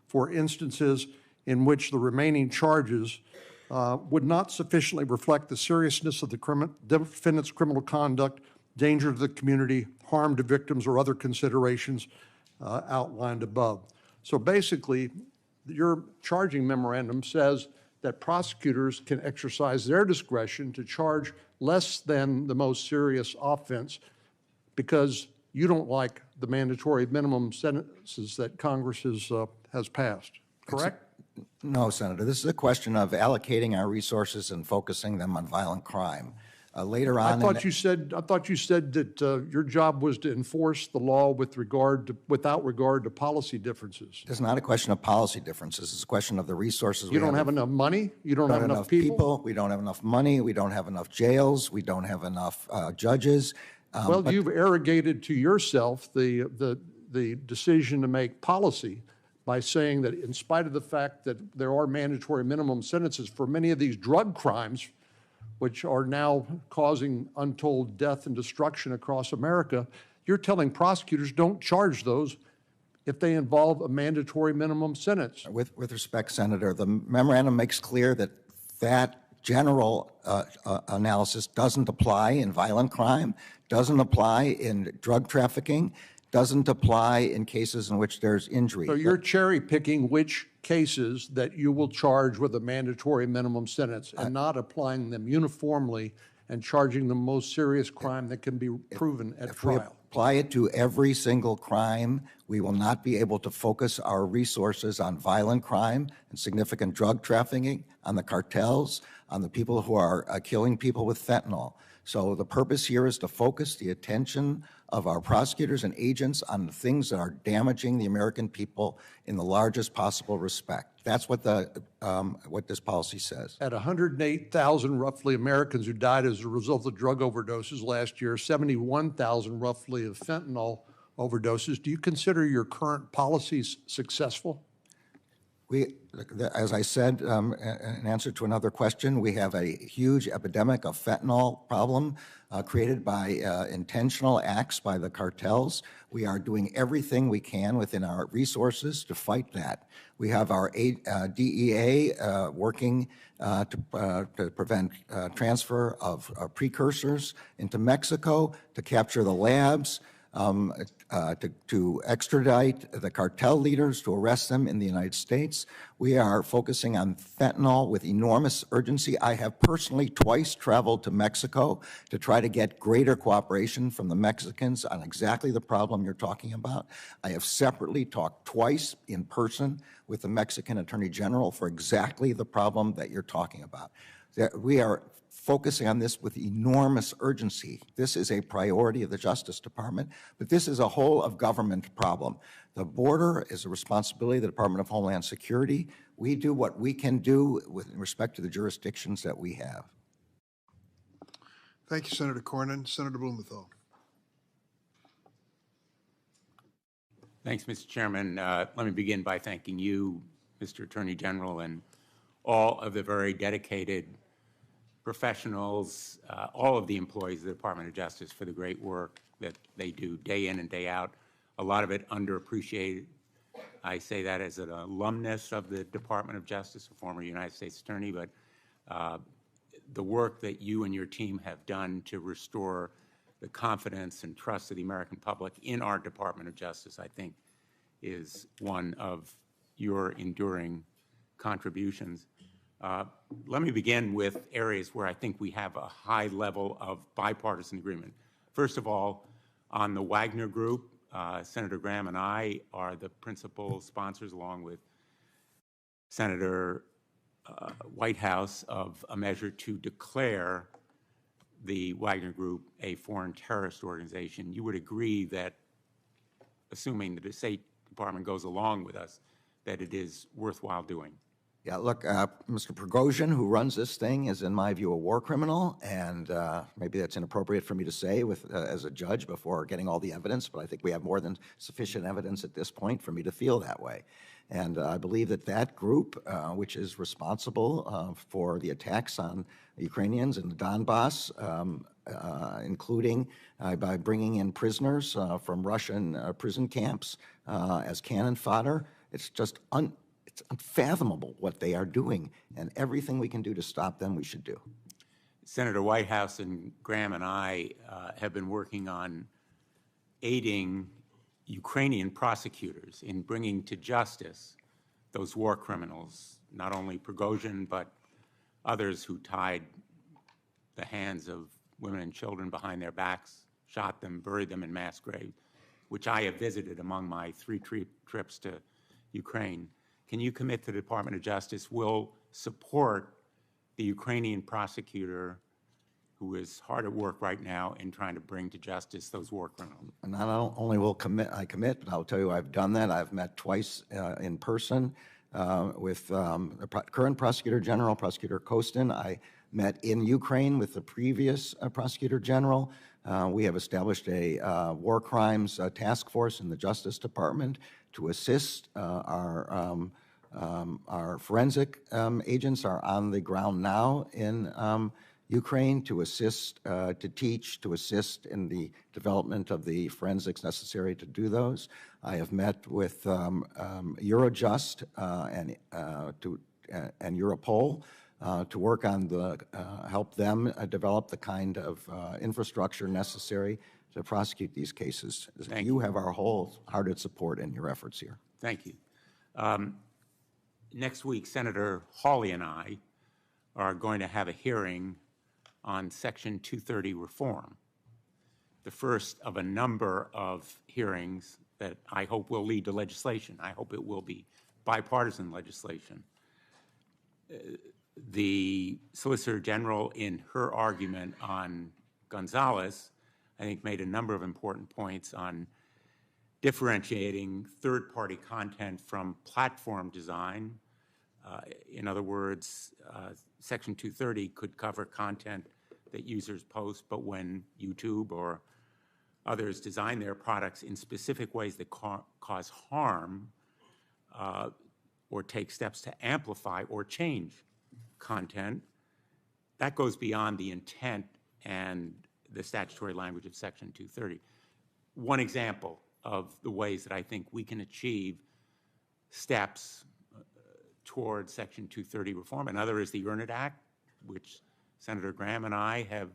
for instances in which the remaining charges would not sufficiently reflect the seriousness of the defendant's criminal conduct, danger to the community, harm to victims, or other considerations outlined above. So basically, your charging memorandum says that prosecutors can exercise their discretion to charge less than the most serious offense because you don't like the mandatory minimum sentences that Congress has passed, correct? No, Senator. This is a question of allocating our resources and focusing them on violent crime. Later on, I thought you said that your job was to enforce the law without regard to policy differences. It's not a question of policy differences. It's a question of the resources. You don't have enough money. You don't have enough people. We don't have enough money. We don't have enough jails. We don't have enough judges. Well, you've arrogated to yourself the decision to make policy by saying that in spite of the fact that there are mandatory minimum sentences for many of these drug crimes, which are now causing untold death and destruction across America, you're telling prosecutors don't charge those if they involve a mandatory minimum sentence. With respect, Senator, the memorandum makes clear that that general analysis doesn't apply in violent crime, doesn't apply in drug trafficking, doesn't apply in cases in which there's injury. So you're cherry picking which cases that you will charge with a mandatory minimum sentence and not applying them uniformly and charging the most serious crime that can be proven at trial. If we apply it to every single crime, we will not be able to focus our resources on violent crime and significant drug trafficking, on the cartels, on the people who are killing people with fentanyl. So the purpose here is to focus the attention of our prosecutors and agents on the things that are damaging the American people in the largest possible respect. That's what what this policy says. At 108,000 roughly Americans who died as a result of drug overdoses last year, 71,000 roughly of fentanyl overdoses, do you consider your current policies successful? As I said in answer to another question, we have a huge epidemic of fentanyl problem created by intentional acts by the cartels. We are doing everything we can within our resources to fight that. We have our DEA working to prevent transfer of precursors into Mexico, to capture the labs, to extradite the cartel leaders, to arrest them in the United States. We are focusing on fentanyl with enormous urgency. I have personally twice traveled to Mexico to try to get greater cooperation from the Mexicans on exactly the problem you're talking about. I have separately talked twice in person with the Mexican Attorney General for exactly the problem that you're talking about. We are focusing on this with enormous urgency. This is a priority of the Justice Department, but this is a whole of government problem. The border is a responsibility of the Department of Homeland Security. We do what we can do with respect to the jurisdictions that we have. Thank you, Senator Cornyn. Senator Blumenthal. Thanks, Mr. Chairman. Let me begin by thanking you, Mr. Attorney General, and all of the very dedicated professionals, all of the employees of the Department of Justice for the great work that they do day in and day out. A lot of it underappreciated. I say that as an alumnus of the Department of Justice, a former United States Attorney, but the work that you and your team have done to restore the confidence and trust of the American public in our Department of Justice, I think, is one of your enduring contributions. Let me begin with areas where I think we have a high level of bipartisan agreement. First of all, on the Wagner Group, Senator Graham and I are the principal sponsors, along with Senator Whitehouse, of a measure to declare the Wagner Group a foreign terrorist organization. You would agree that, assuming that the State Department goes along with us, that it is worthwhile doing? Yeah, look, Mr. Prigozhin, who runs this thing, is, in my view, a war criminal, and maybe that's inappropriate for me to say as a judge before getting all the evidence, but I think we have more than sufficient evidence at this point for me to feel that way. And I believe that that group, which is responsible for the attacks on Ukrainians in the Donbass, including by bringing in prisoners from Russian prison camps as cannon fodder, It's just it's unfathomable what they are doing, and everything we can do to stop them, we should do. Senator Whitehouse and Graham and I have been working on aiding Ukrainian prosecutors in bringing to justice those war criminals, not only Prigozhin, but others who tied the hands of women and children behind their backs, shot them, buried them in mass graves, which I have visited among my 3 trips to Ukraine. Can you commit to the Department of Justice will support the Ukrainian prosecutor who is hard at work right now in trying to bring to justice those war criminals? And not only will I commit, but I'll tell you I've done that. I've met twice in person with the current Prosecutor General, Prosecutor Kostin. I met in Ukraine with the previous Prosecutor General. We have established a war crimes task force in the Justice Department to assist our forensic agents are on the ground now in Ukraine to assist, to teach, to assist in the development of the forensics necessary to do those. I have met with Eurojust and Europol to work on help them develop the kind of infrastructure necessary to prosecute these cases. Thank you. Have our wholehearted support in your efforts here. Thank you. Next week, Senator Hawley and I are going to have a hearing on Section 230 reform, the first of a number of hearings that I hope will lead to legislation. I hope it will be bipartisan legislation. The Solicitor General, in her argument on Gonzalez, I think made a number of important points on differentiating third-party content from platform design. In other words, Section 230 could cover content that users post, but when YouTube or others design their products in specific ways that cause harm or take steps to amplify or change content, that goes beyond the intent and the statutory language of Section 230. One example of the ways that I think we can achieve steps towards Section 230 reform. Another is the Earn It Act, which Senator Graham and I have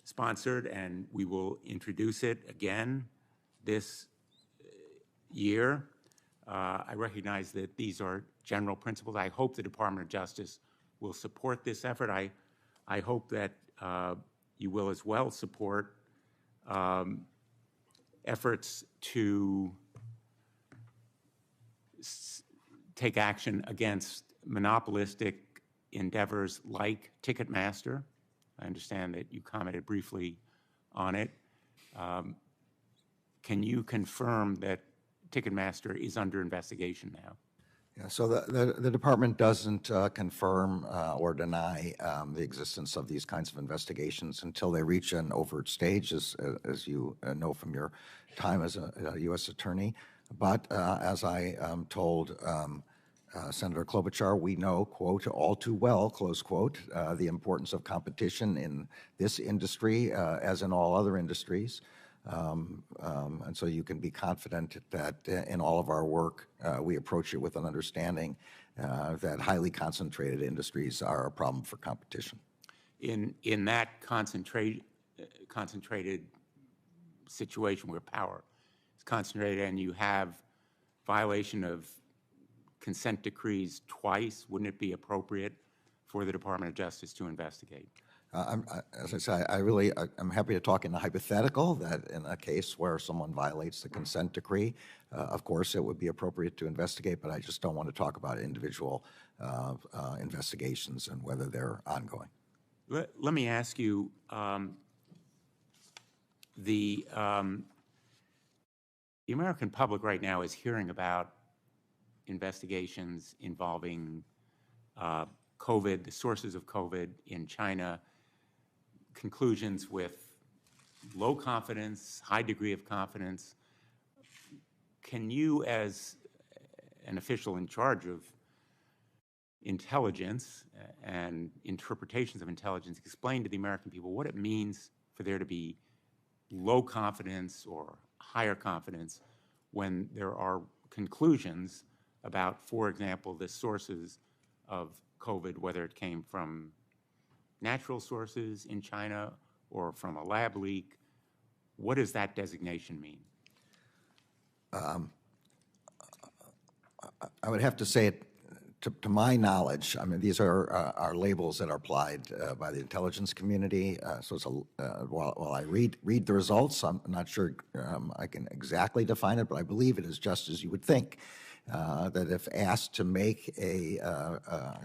sponsored, and we will introduce it again this year. I recognize that these are general principles. I hope the Department of Justice will support this effort. I hope that you will as well support efforts to take action against monopolistic endeavors like Ticketmaster. I understand that you commented briefly on it. Can you confirm that Ticketmaster is under investigation now? Yeah, so the department doesn't confirm or deny the existence of these kinds of investigations until they reach an overt stage, as you know from your time as a U.S. attorney. But as I told Senator Klobuchar, we know, quote, all too well, close quote, the importance of competition in this industry as in all other industries. And so you can be confident that in all of our work, we approach it with an understanding that highly concentrated industries are a problem for competition. In that concentrated situation where power is concentrated and you have violation of consent decrees twice, wouldn't it be appropriate for the Department of Justice to investigate? As I say, I'm happy to talk in a hypothetical that in a case where someone violates the consent decree, of course, it would be appropriate to investigate, but I just don't want to talk about individual investigations and whether they're ongoing. Let me ask you, the American public right now is hearing about investigations involving COVID, the sources of COVID in China, conclusions with low confidence, high degree of confidence. Can you, as an official in charge of intelligence and interpretations of intelligence, explain to the American people what it means for there to be low confidence or higher confidence when there are conclusions about, for example, the sources of COVID, whether it came from natural sources in China or from a lab leak. What does that designation mean? I would have to say it, to my knowledge, I mean, these are labels that are applied by the intelligence community. So it's while I read the results, I'm not sure I can exactly define it, but I believe it is just as you would think. That if asked to make a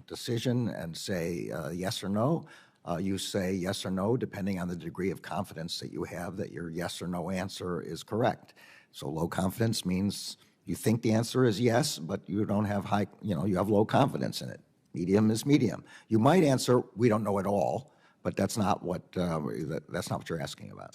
decision and say yes or no, you say yes or no depending on the degree of confidence that you have that your yes or no answer is correct. So low confidence means you think the answer is yes, but you don't have high, you have low confidence in it. Medium is medium. You might answer, we don't know at all, but that's not what you're asking about.